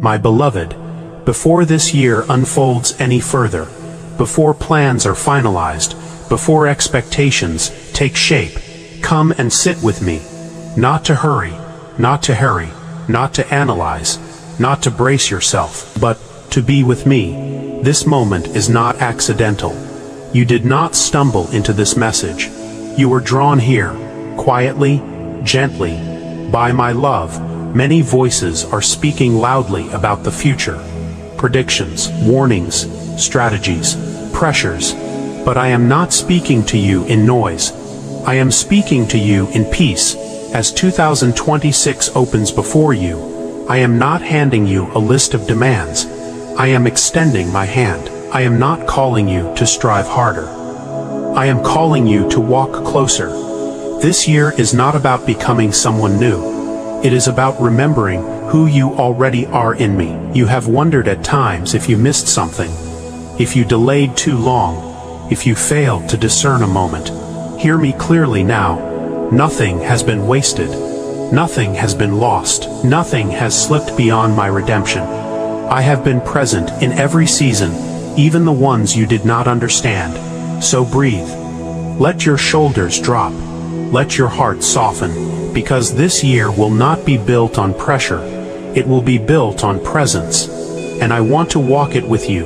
My beloved, before this year unfolds any further, before plans are finalized, before expectations take shape, come and sit with me. Not to hurry, not to hurry, not to analyze, not to brace yourself, but to be with me. This moment is not accidental. You did not stumble into this message. You were drawn here, quietly, gently, by my love. Many voices are speaking loudly about the future. Predictions, warnings, strategies, pressures. But I am not speaking to you in noise. I am speaking to you in peace. As 2026 opens before you, I am not handing you a list of demands. I am extending my hand. I am not calling you to strive harder. I am calling you to walk closer. This year is not about becoming someone new. It is about remembering who you already are in me. You have wondered at times if you missed something, if you delayed too long, if you failed to discern a moment. Hear me clearly now. Nothing has been wasted. Nothing has been lost. Nothing has slipped beyond my redemption. I have been present in every season, even the ones you did not understand. So breathe. Let your shoulders drop. Let your heart soften, because this year will not be built on pressure. It will be built on presence. And I want to walk it with you.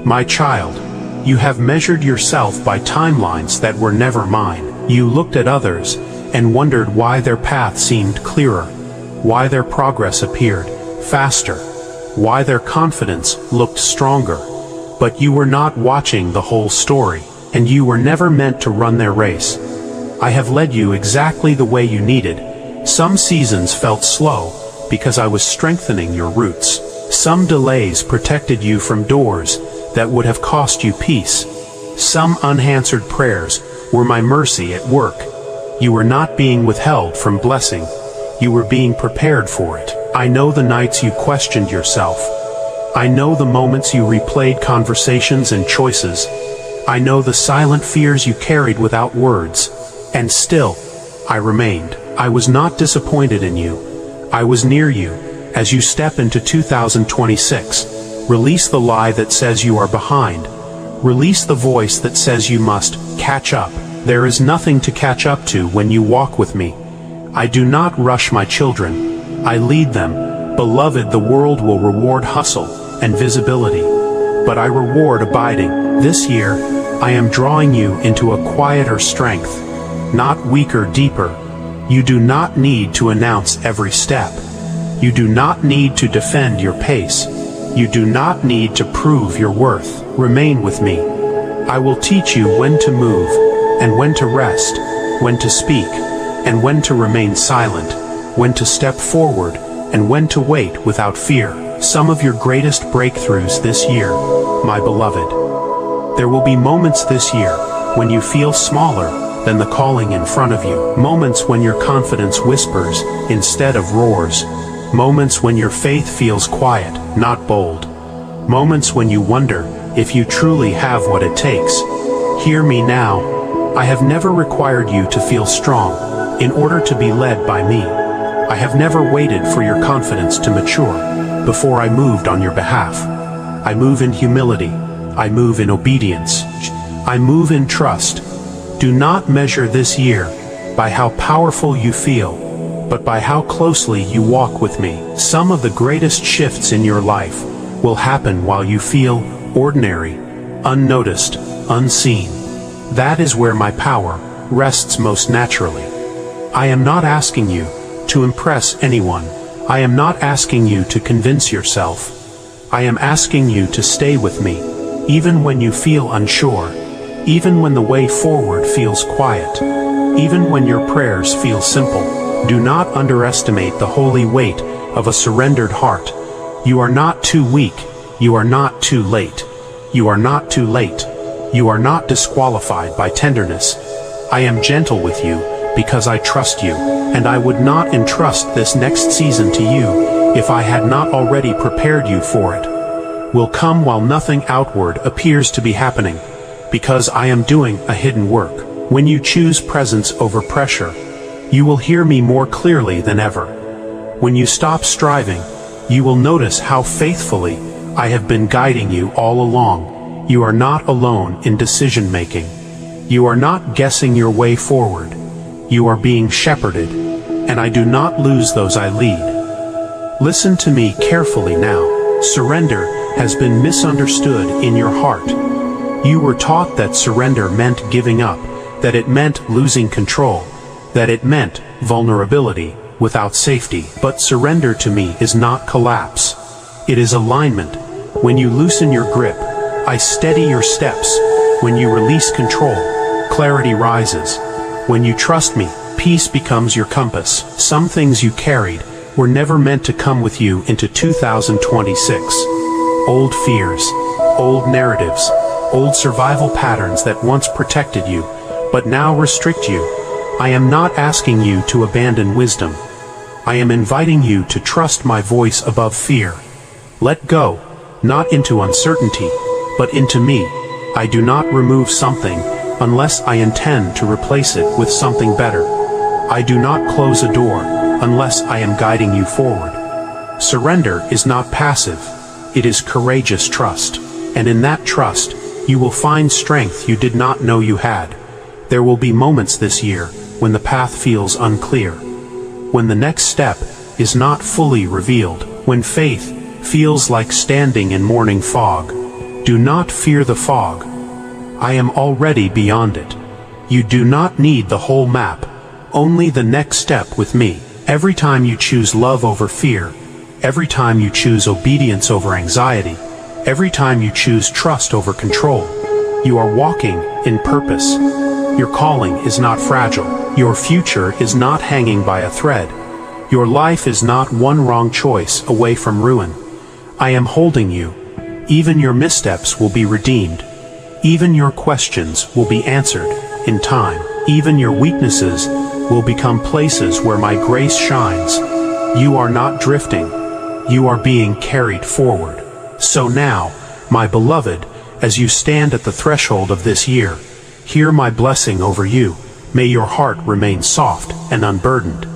My child, you have measured yourself by timelines that were never mine. You looked at others and wondered why their path seemed clearer, why their progress appeared faster, why their confidence looked stronger. But you were not watching the whole story, and you were never meant to run their race. I have led you exactly the way you needed. Some seasons felt slow because I was strengthening your roots. Some delays protected you from doors that would have cost you peace. Some unanswered prayers were my mercy at work. You were not being withheld from blessing. You were being prepared for it. I know the nights you questioned yourself. I know the moments you replayed conversations and choices. I know the silent fears you carried without words. And still, I remained. I was not disappointed in you. I was near you. As you step into 2026, release the lie that says you are behind. Release the voice that says you must catch up. There is nothing to catch up to when you walk with me. I do not rush my children. I lead them. Beloved, the world will reward hustle and visibility, but I reward abiding. This year, I am drawing you into a quieter strength, not weaker, deeper. You do not need to announce every step. You do not need to defend your pace. You do not need to prove your worth. Remain with me. I will teach you when to move, and when to rest, when to speak, and when to remain silent, when to step forward, and when to wait without fear. Some of your greatest breakthroughs this year, my beloved. There will be moments this year when you feel smaller than the calling in front of you. Moments when your confidence whispers instead of roars. Moments when your faith feels quiet, not bold. Moments when you wonder if you truly have what it takes. Hear me now. I have never required you to feel strong in order to be led by me. I have never waited for your confidence to mature before I moved on your behalf. I move in humility. I move in obedience. I move in trust. Do not measure this year by how powerful you feel, but by how closely you walk with me. Some of the greatest shifts in your life will happen while you feel ordinary, unnoticed, unseen. That is where my power rests most naturally. I am not asking you to impress anyone. I am not asking you to convince yourself. I am asking you to stay with me, even when you feel unsure, even when the way forward feels quiet, even when your prayers feel simple. Do not underestimate the holy weight of a surrendered heart. You are not too weak. You are not too late. You are not too late. You are not disqualified by tenderness. I am gentle with you because I trust you, and I would not entrust this next season to you if I had not already prepared you for it. Will come while nothing outward appears to be happening, because I am doing a hidden work. When you choose presence over pressure, you will hear me more clearly than ever. When you stop striving, you will notice how faithfully I have been guiding you all along. You are not alone in decision-making. You are not guessing your way forward. You are being shepherded, and I do not lose those I lead. Listen to me carefully now. Surrender has been misunderstood in your heart. You were taught that surrender meant giving up, that it meant losing control, that it meant vulnerability without safety. But surrender to me is not collapse. It is alignment. When you loosen your grip, I steady your steps. When you release control, clarity rises. When you trust me, peace becomes your compass. Some things you carried were never meant to come with you into 2026. Old fears, old narratives, old survival patterns that once protected you, but now restrict you. I am not asking you to abandon wisdom. I am inviting you to trust my voice above fear. Let go, not into uncertainty, but into me. I do not remove something unless I intend to replace it with something better. I do not close a door unless I am guiding you forward. Surrender is not passive. It is courageous trust. And in that trust, you will find strength you did not know you had. There will be moments this year when the path feels unclear, when the next step is not fully revealed, when faith feels like standing in morning fog. Do not fear the fog. I am already beyond it. You do not need the whole map, only the next step with me. Every time you choose love over fear, every time you choose obedience over anxiety, every time you choose trust over control, you are walking in purpose. Your calling is not fragile. Your future is not hanging by a thread. Your life is not one wrong choice away from ruin. I am holding you. Even your missteps will be redeemed. Even your questions will be answered in time. Even your weaknesses will become places where my grace shines. You are not drifting. You are being carried forward. So now, my beloved, as you stand at the threshold of this year, hear my blessing over you. May your heart remain soft and unburdened.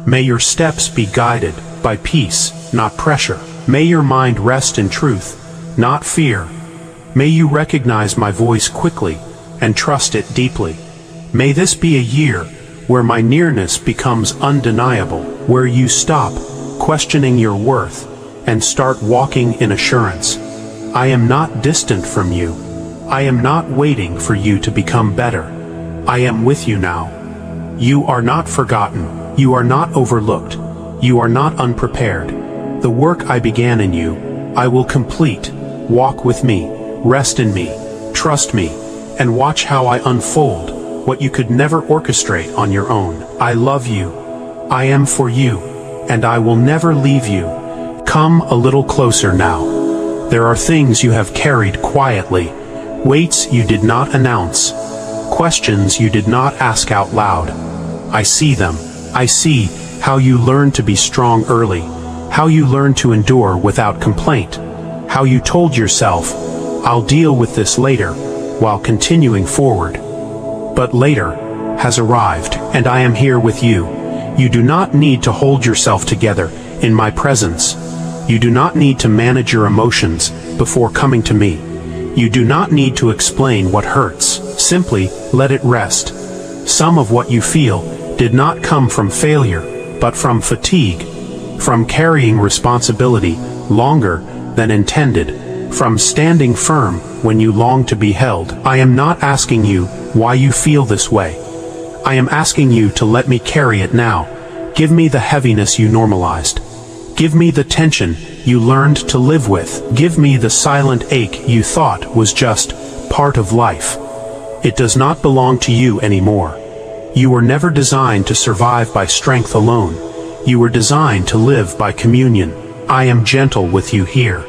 May your steps be guided by peace, not pressure. May your mind rest in truth, not fear. May you recognize my voice quickly and trust it deeply. May this be a year where my nearness becomes undeniable, where you stop questioning your worth and start walking in assurance. I am not distant from you. I am not waiting for you to become better. I am with you now. You are not forgotten. You are not overlooked. You are not unprepared. The work I began in you, I will complete. Walk with me, rest in me, trust me, and watch how I unfold what you could never orchestrate on your own. I love you. I am for you, and I will never leave you. Come a little closer now. There are things you have carried quietly, weights you did not announce, questions you did not ask out loud. I see them. I see how you learned to be strong early, how you learned to endure without complaint, how you told yourself, I'll deal with this later, while continuing forward. But later has arrived, and I am here with you. You do not need to hold yourself together in my presence. You do not need to manage your emotions before coming to me. You do not need to explain what hurts. Simply let it rest. Some of what you feel did not come from failure, but from fatigue, from carrying responsibility longer than intended, from standing firm when you long to be held. I am not asking you why you feel this way. I am asking you to let me carry it now. Give me the heaviness you normalized. Give me the tension you learned to live with. Give me the silent ache you thought was just part of life. It does not belong to you anymore. You were never designed to survive by strength alone. You were designed to live by communion. I am gentle with you here.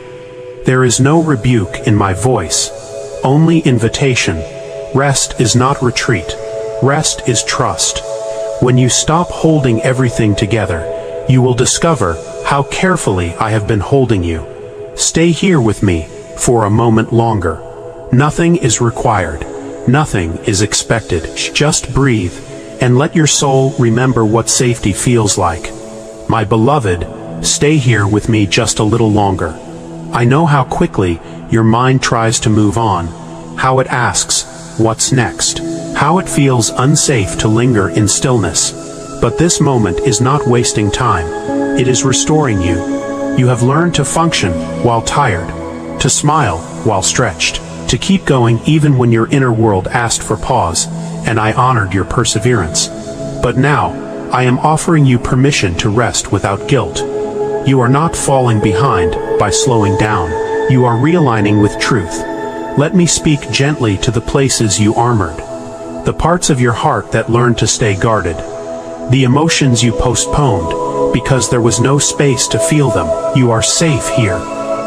There is no rebuke in my voice, only invitation. Rest is not retreat. Rest is trust. When you stop holding everything together, you will discover how carefully I have been holding you. Stay here with me for a moment longer. Nothing is required. Nothing is expected. Just breathe and let your soul remember what safety feels like. My beloved, stay here with me just a little longer. I know how quickly your mind tries to move on, how it asks, what's next? How it feels unsafe to linger in stillness. But this moment is not wasting time. It is restoring you. You have learned to function while tired, to smile while stretched, to keep going even when your inner world asked for pause, and I honored your perseverance. But now, I am offering you permission to rest without guilt. You are not falling behind by slowing down. You are realigning with truth. Let me speak gently to the places you armored, the parts of your heart that learned to stay guarded, the emotions you postponed because there was no space to feel them. You are safe here.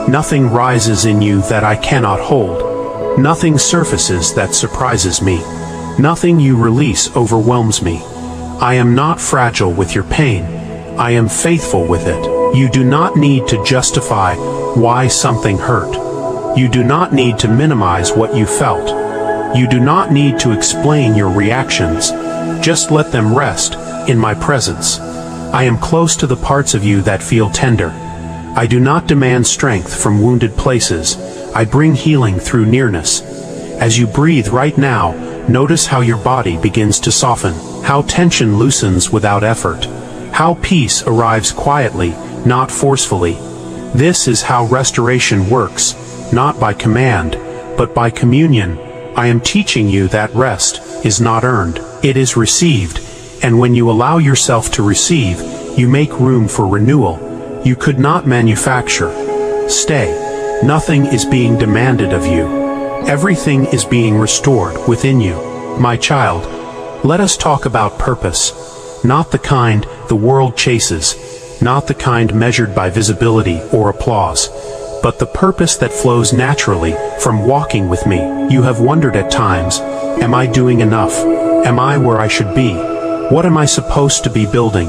Nothing rises in you that I cannot hold. Nothing surfaces that surprises me. Nothing you release overwhelms me. I am not fragile with your pain. I am faithful with it. You do not need to justify why something hurt. You do not need to minimize what you felt. You do not need to explain your reactions. Just let them rest in my presence. I am close to the parts of you that feel tender. I do not demand strength from wounded places. I bring healing through nearness. As you breathe right now, notice how your body begins to soften, how tension loosens without effort, how peace arrives quietly, not forcefully. This is how restoration works, not by command, but by communion. I am teaching you that rest is not earned, it is received, and when you allow yourself to receive, you make room for renewal. You could not manufacture. Stay. Nothing is being demanded of you. Everything is being restored within you. My child, let us talk about purpose. Not the kind the world chases, not the kind measured by visibility or applause, but the purpose that flows naturally from walking with me. You have wondered at times, am I doing enough? Am I where I should be? What am I supposed to be building?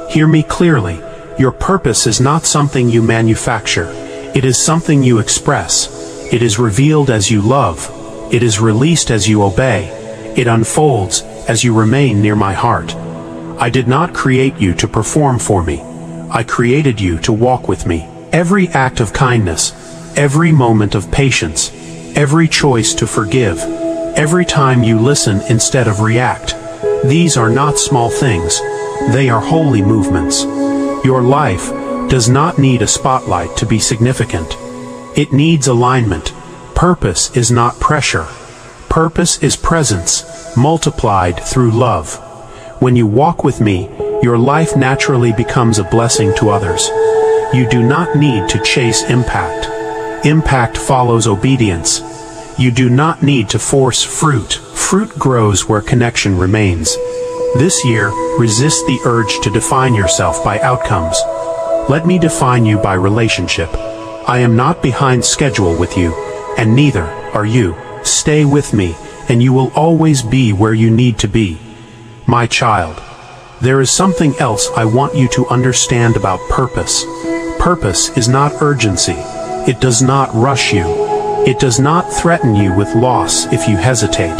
Hear me clearly. Your purpose is not something you manufacture. It is something you express. It is revealed as you love. It is released as you obey. It unfolds as you remain near my heart. I did not create you to perform for me. I created you to walk with me. Every act of kindness, every moment of patience, every choice to forgive, every time you listen instead of react. These are not small things. They are holy movements. Your life does not need a spotlight to be significant. It needs alignment. Purpose is not pressure. Purpose is presence, multiplied through love. When you walk with me, your life naturally becomes a blessing to others. You do not need to chase impact. Impact follows obedience. You do not need to force fruit. Fruit grows where connection remains. This year, resist the urge to define yourself by outcomes. Let me define you by relationship. I am not behind schedule with you, and neither are you. Stay with me, and you will always be where you need to be. My child, there is something else I want you to understand about purpose. Purpose is not urgency. It does not rush you. It does not threaten you with loss if you hesitate.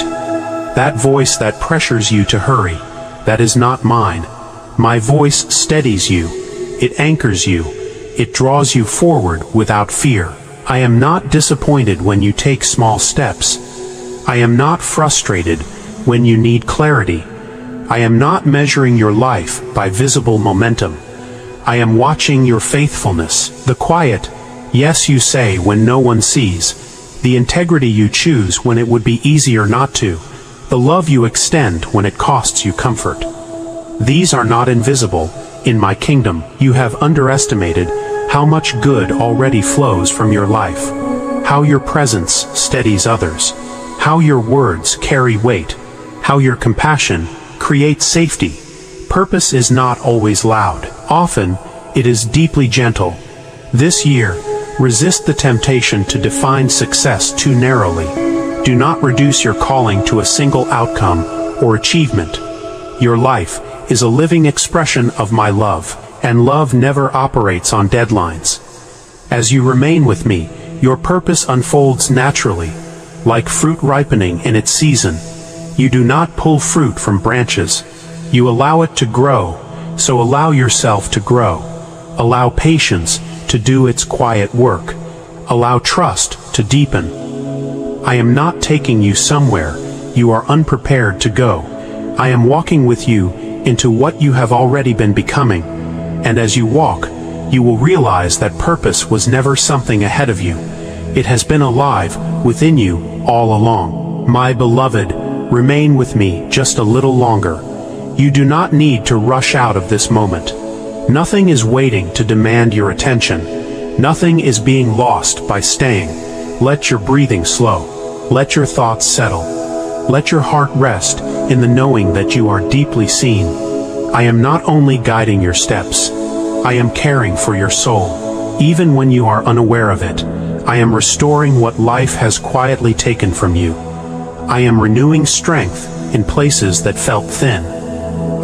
That voice that pressures you to hurry, that is not mine. My voice steadies you. It anchors you. It draws you forward without fear. I am not disappointed when you take small steps. I am not frustrated when you need clarity. I am not measuring your life by visible momentum. I am watching your faithfulness, the quiet yes you say when no one sees, the integrity you choose when it would be easier not to, the love you extend when it costs you comfort. These are not invisible. In my kingdom, you have underestimated how much good already flows from your life, how your presence steadies others, how your words carry weight, how your compassion creates safety. Purpose is not always loud. Often, it is deeply gentle. This year, resist the temptation to define success too narrowly. Do not reduce your calling to a single outcome or achievement. Your life is a living expression of my love, and love never operates on deadlines. As you remain with me, your purpose unfolds naturally, like fruit ripening in its season. You do not pull fruit from branches. You allow it to grow, so allow yourself to grow. Allow patience to do its quiet work. Allow trust to deepen. I am not taking you somewhere you are unprepared to go. I am walking with you into what you have already been becoming. And as you walk, you will realize that purpose was never something ahead of you. It has been alive within you all along. My beloved, remain with me just a little longer. You do not need to rush out of this moment. Nothing is waiting to demand your attention. Nothing is being lost by staying. Let your breathing slow. Let your thoughts settle. Let your heart rest in the knowing that you are deeply seen. I am not only guiding your steps, I am caring for your soul. Even when you are unaware of it, I am restoring what life has quietly taken from you. I am renewing strength in places that felt thin.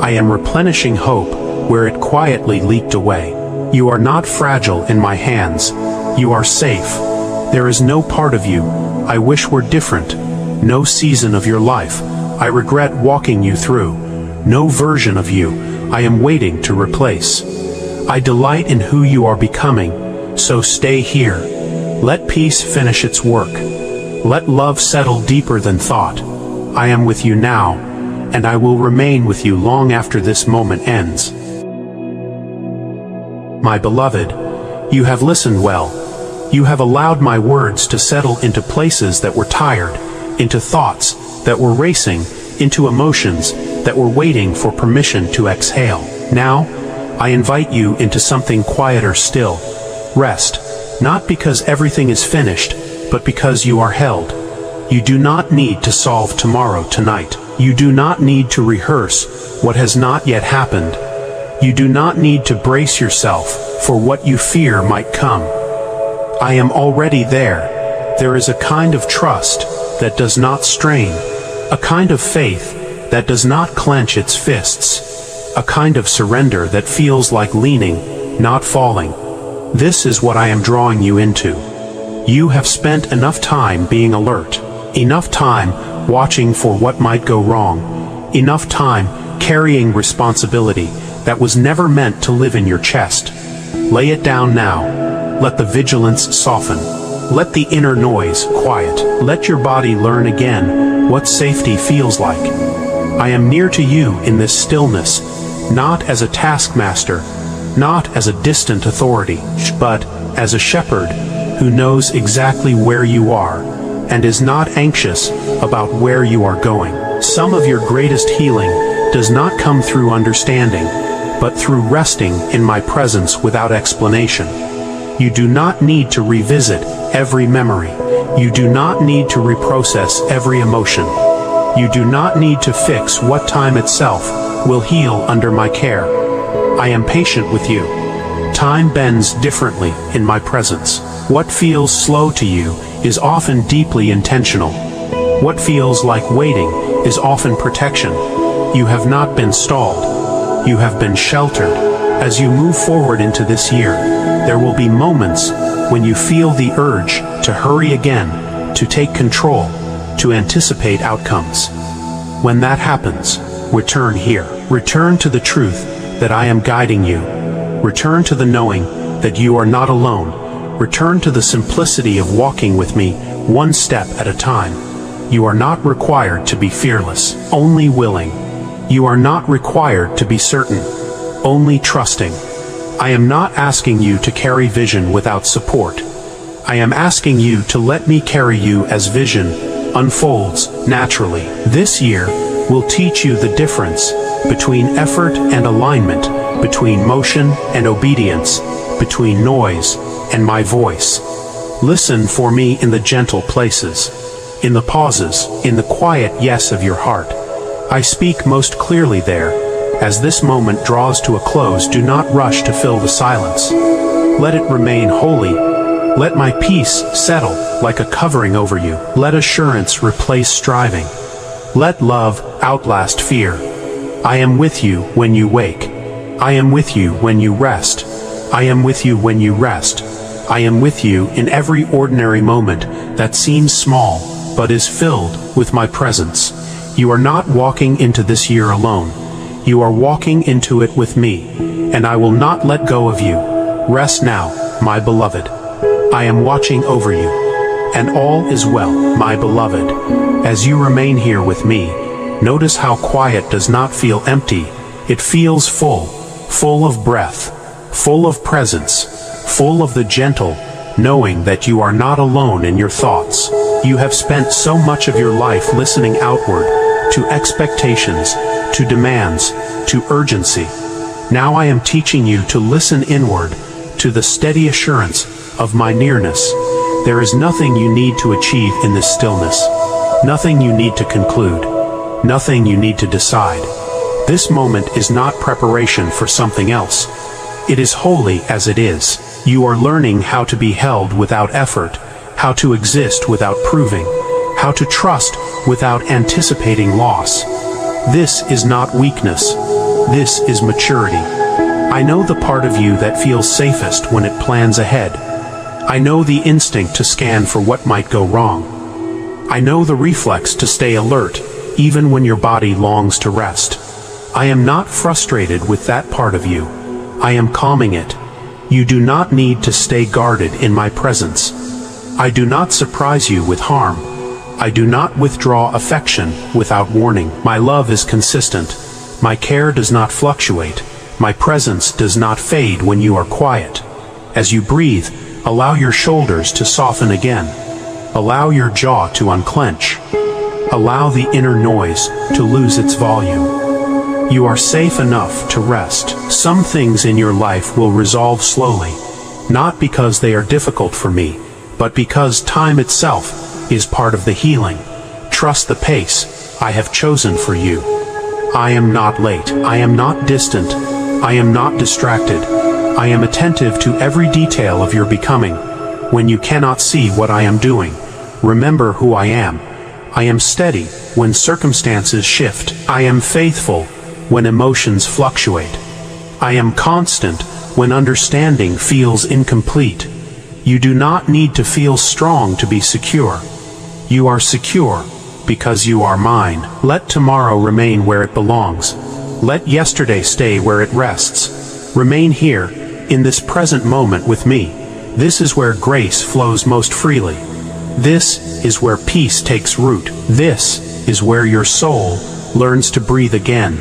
I am replenishing hope where it quietly leaked away. You are not fragile in my hands. You are safe. There is no part of you I wish were different. No season of your life I regret walking you through. No version of you I am waiting to replace. I delight in who you are becoming, so stay here. Let peace finish its work. Let love settle deeper than thought. I am with you now, and I will remain with you long after this moment ends. My beloved, you have listened well. You have allowed my words to settle into places that were tired, into thoughts that were racing, into emotions that were waiting for permission to exhale. Now, I invite you into something quieter still. Rest, not because everything is finished, but because you are held. You do not need to solve tomorrow tonight. You do not need to rehearse what has not yet happened. You do not need to brace yourself for what you fear might come. I am already there. There is a kind of trust that does not strain, a kind of faith that does not clench its fists, a kind of surrender that feels like leaning, not falling. This is what I am drawing you into. You have spent enough time being alert, enough time watching for what might go wrong, enough time carrying responsibility that was never meant to live in your chest. Lay it down now. Let the vigilance soften. Let the inner noise quiet. Let your body learn again what safety feels like. I am near to you in this stillness, not as a taskmaster, not as a distant authority, but as a shepherd who knows exactly where you are and is not anxious about where you are going. Some of your greatest healing does not come through understanding, but through resting in my presence without explanation. You do not need to revisit every memory. You do not need to reprocess every emotion. You do not need to fix what time itself will heal under my care. I am patient with you. Time bends differently in my presence. What feels slow to you is often deeply intentional. What feels like waiting is often protection. You have not been stalled. You have been sheltered. As you move forward into this year, there will be moments when you feel the urge to hurry again, to take control, to anticipate outcomes. When that happens, return here. Return to the truth that I am guiding you. Return to the knowing that you are not alone. Return to the simplicity of walking with me, one step at a time. You are not required to be fearless, only willing. You are not required to be certain, only trusting. I am not asking you to carry vision without support. I am asking you to let me carry you as vision unfolds naturally. This year will teach you the difference between effort and alignment, between motion and obedience, between noise and my voice. Listen for me in the gentle places, in the pauses, in the quiet yes of your heart. I speak most clearly there. As this moment draws to a close, do not rush to fill the silence. Let it remain holy. Let my peace settle like a covering over you. Let assurance replace striving. Let love outlast fear. I am with you when you wake. I am with you when you rest. I am with you when you rest. I am with you in every ordinary moment that seems small, but is filled with my presence. You are not walking into this year alone. You are walking into it with me, and I will not let go of you. Rest now, my beloved. I am watching over you. And all is well, my beloved. As you remain here with me, notice how quiet does not feel empty. It feels full, full of breath, full of presence, full of the gentle, knowing that you are not alone in your thoughts. You have spent so much of your life listening outward, to expectations, to demands, to urgency. Now I am teaching you to listen inward, to the steady assurance of my nearness. There is nothing you need to achieve in this stillness, nothing you need to conclude, nothing you need to decide. This moment is not preparation for something else. It is holy as it is. You are learning how to be held without effort, how to exist without proving, how to trust without anticipating loss. This is not weakness. This is maturity. I know the part of you that feels safest when it plans ahead. I know the instinct to scan for what might go wrong. I know the reflex to stay alert, even when your body longs to rest. I am not frustrated with that part of you. I am calming it. You do not need to stay guarded in my presence. I do not surprise you with harm. I do not withdraw affection without warning. My love is consistent. My care does not fluctuate. My presence does not fade when you are quiet. As you breathe, allow your shoulders to soften again. Allow your jaw to unclench. Allow the inner noise to lose its volume. You are safe enough to rest. Some things in your life will resolve slowly, not because they are difficult for me, but because time itself is part of the healing. Trust the pace I have chosen for you. I am not late. I am not distant. I am not distracted. I am attentive to every detail of your becoming. When you cannot see what I am doing, remember who I am. I am steady when circumstances shift. I am faithful when emotions fluctuate. I am constant when understanding feels incomplete. You do not need to feel strong to be secure. You are secure because you are mine. Let tomorrow remain where it belongs. Let yesterday stay where it rests. Remain here, in this present moment with me. This is where grace flows most freely. This is where peace takes root. This is where your soul learns to breathe again.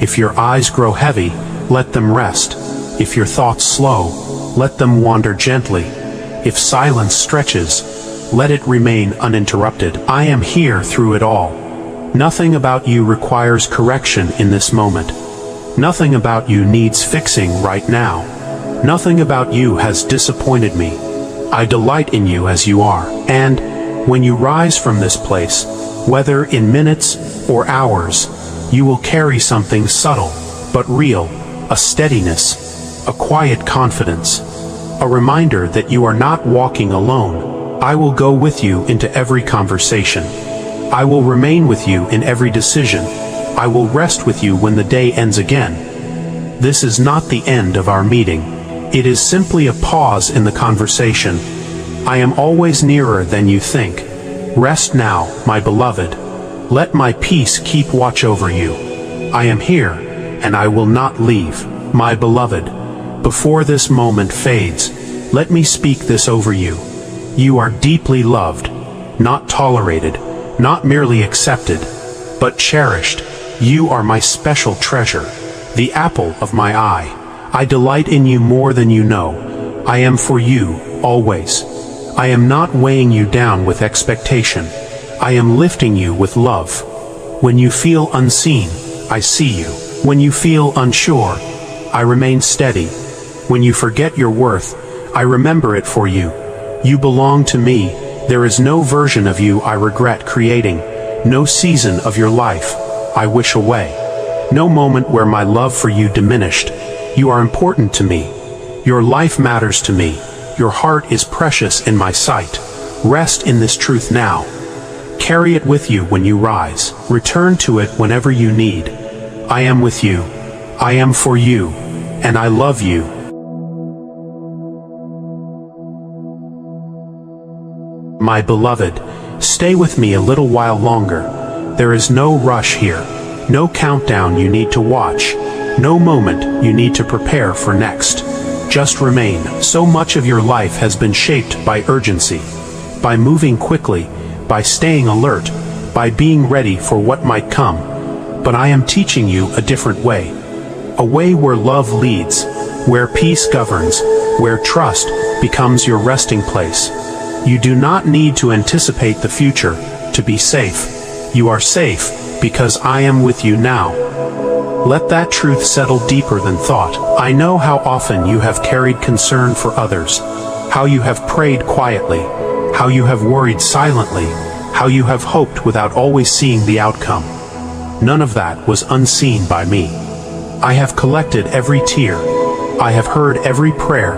If your eyes grow heavy, let them rest. If your thoughts slow, let them wander gently. If silence stretches, let it remain uninterrupted. I am here through it all. Nothing about you requires correction in this moment. Nothing about you needs fixing right now. Nothing about you has disappointed me. I delight in you as you are. And when you rise from this place, whether in minutes or hours, you will carry something subtle but real, a steadiness, a quiet confidence, a reminder that you are not walking alone. I will go with you into every conversation. I will remain with you in every decision. I will rest with you when the day ends again. This is not the end of our meeting. It is simply a pause in the conversation. I am always nearer than you think. Rest now, my beloved. Let my peace keep watch over you. I am here, and I will not leave. My beloved, before this moment fades, let me speak this over you. You are deeply loved, not tolerated, not merely accepted, but cherished. You are my special treasure, the apple of my eye. I delight in you more than you know. I am for you, always. I am not weighing you down with expectation. I am lifting you with love. When you feel unseen, I see you. When you feel unsure, I remain steady. When you forget your worth, I remember it for you. You belong to me. There is no version of you I regret creating, no season of your life I wish away, no moment where my love for you diminished. You are important to me. Your life matters to me. Your heart is precious in my sight. Rest in this truth now. Carry it with you when you rise. Return to it whenever you need. I am with you. I am for you. And I love you. My beloved, stay with me a little while longer. There is no rush here. No countdown you need to watch. No moment you need to prepare for next. Just remain. So much of your life has been shaped by urgency, by moving quickly, by staying alert, by being ready for what might come. But I am teaching you a different way. A way where love leads, where peace governs, where trust becomes your resting place. You do not need to anticipate the future to be safe. You are safe because I am with you now. Let that truth settle deeper than thought. I know how often you have carried concern for others, how you have prayed quietly, how you have worried silently, how you have hoped without always seeing the outcome. None of that was unseen by me. I have collected every tear. I have heard every prayer,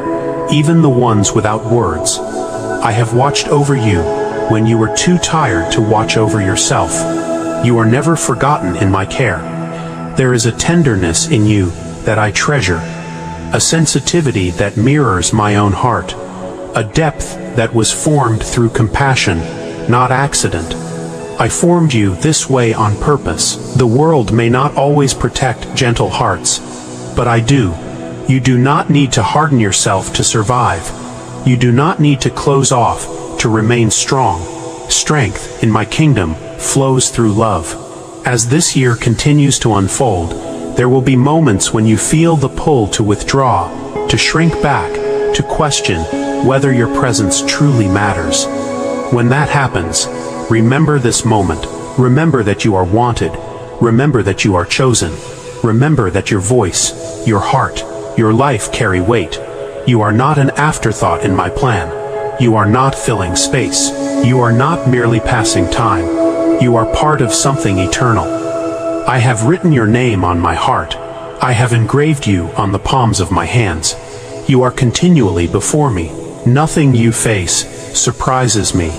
even the ones without words. I have watched over you when you were too tired to watch over yourself. You are never forgotten in my care. There is a tenderness in you that I treasure, a sensitivity that mirrors my own heart, a depth that was formed through compassion, not accident. I formed you this way on purpose. The world may not always protect gentle hearts, but I do. You do not need to harden yourself to survive. You do not need to close off to remain strong. Strength in my kingdom flows through love. As this year continues to unfold, there will be moments when you feel the pull to withdraw, to shrink back, to question whether your presence truly matters. When that happens, remember this moment. Remember that you are wanted. Remember that you are chosen. Remember that your voice, your heart, your life carry weight. You are not an afterthought in my plan. You are not filling space. You are not merely passing time. You are part of something eternal. I have written your name on my heart. I have engraved you on the palms of my hands. You are continually before me. Nothing you face surprises me.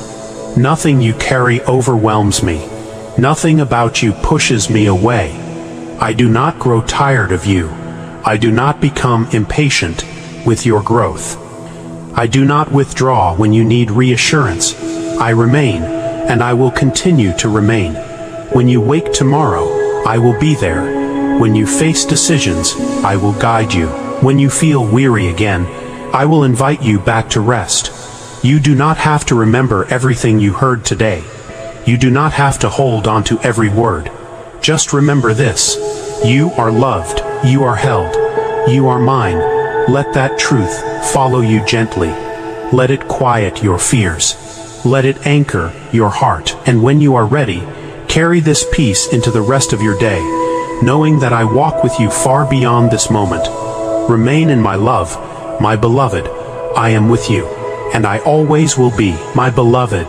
Nothing you carry overwhelms me. Nothing about you pushes me away. I do not grow tired of you. I do not become impatient with your growth. I do not withdraw when you need reassurance. I remain, and I will continue to remain. When you wake tomorrow, I will be there. When you face decisions, I will guide you. When you feel weary again, I will invite you back to rest. You do not have to remember everything you heard today. You do not have to hold on to every word. Just remember this: you are loved, you are held, you are mine. Let that truth follow you gently. Let it quiet your fears. Let it anchor your heart. And when you are ready, carry this peace into the rest of your day, knowing that I walk with you far beyond this moment. Remain in my love, my beloved. I am with you, and I always will be, my beloved.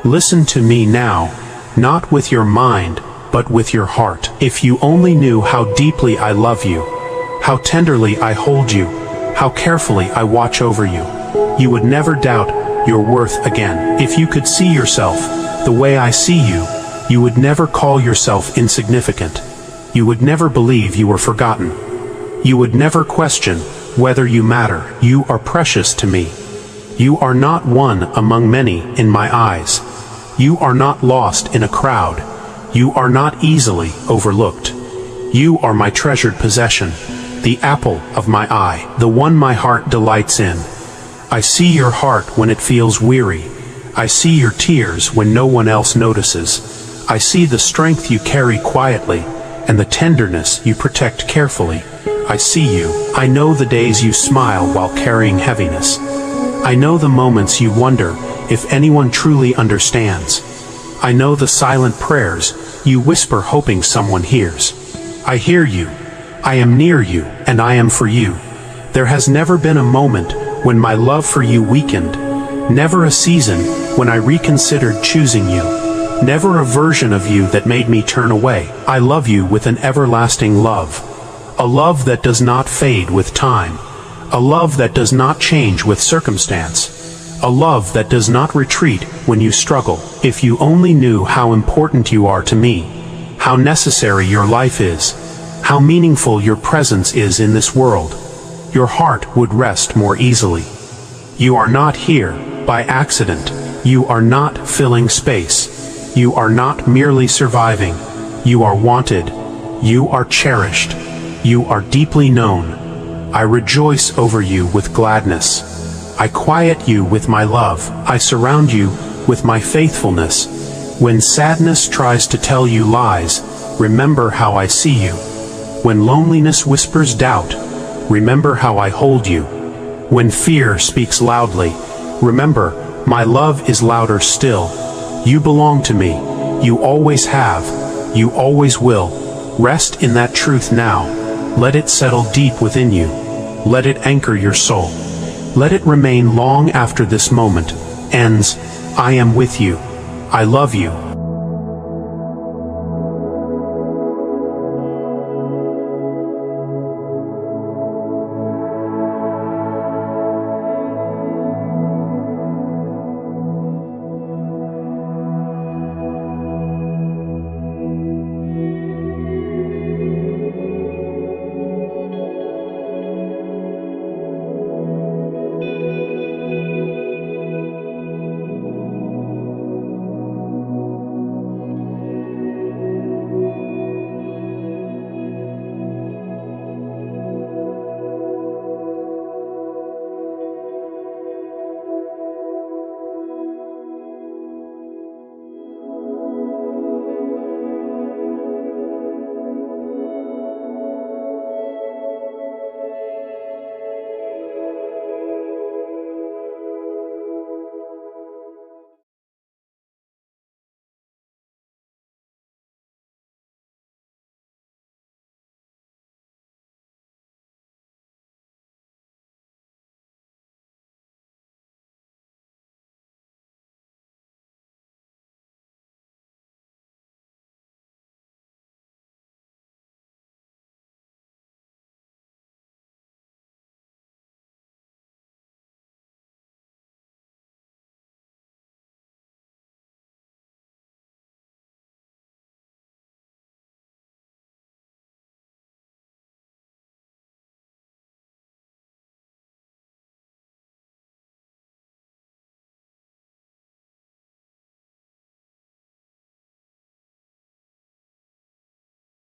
Listen to me now, not with your mind, but with your heart. If you only knew how deeply I love you, how tenderly I hold you, how carefully I watch over you, you would never doubt your worth again. If you could see yourself the way I see you, you would never call yourself insignificant. You would never believe you were forgotten. You would never question whether you matter. You are precious to me. You are not one among many in my eyes. You are not lost in a crowd. You are not easily overlooked. You are my treasured possession, the apple of my eye, the one my heart delights in. I see your heart when it feels weary. I see your tears when no one else notices. I see the strength you carry quietly and the tenderness you protect carefully. I see you. I know the days you smile while carrying heaviness. I know the moments you wonder if anyone truly understands. I know the silent prayers you whisper hoping someone hears. I hear you. I am near you, and I am for you. There has never been a moment when my love for you weakened. Never a season when I reconsidered choosing you. Never a version of you that made me turn away. I love you with an everlasting love. A love that does not fade with time. A love that does not change with circumstance. A love that does not retreat when you struggle. If you only knew how important you are to me, how necessary your life is, how meaningful your presence is in this world, your heart would rest more easily. You are not here by accident. You are not filling space. You are not merely surviving. You are wanted. You are cherished. You are deeply known. I rejoice over you with gladness. I quiet you with my love. I surround you with my faithfulness. When sadness tries to tell you lies, remember how I see you. When loneliness whispers doubt, remember how I hold you. When fear speaks loudly, remember my love is louder still. You belong to me. You always have. You always will. Rest in that truth now. Let it settle deep within you. Let it anchor your soul. Let it remain long after this moment ends. I am with you. I love you.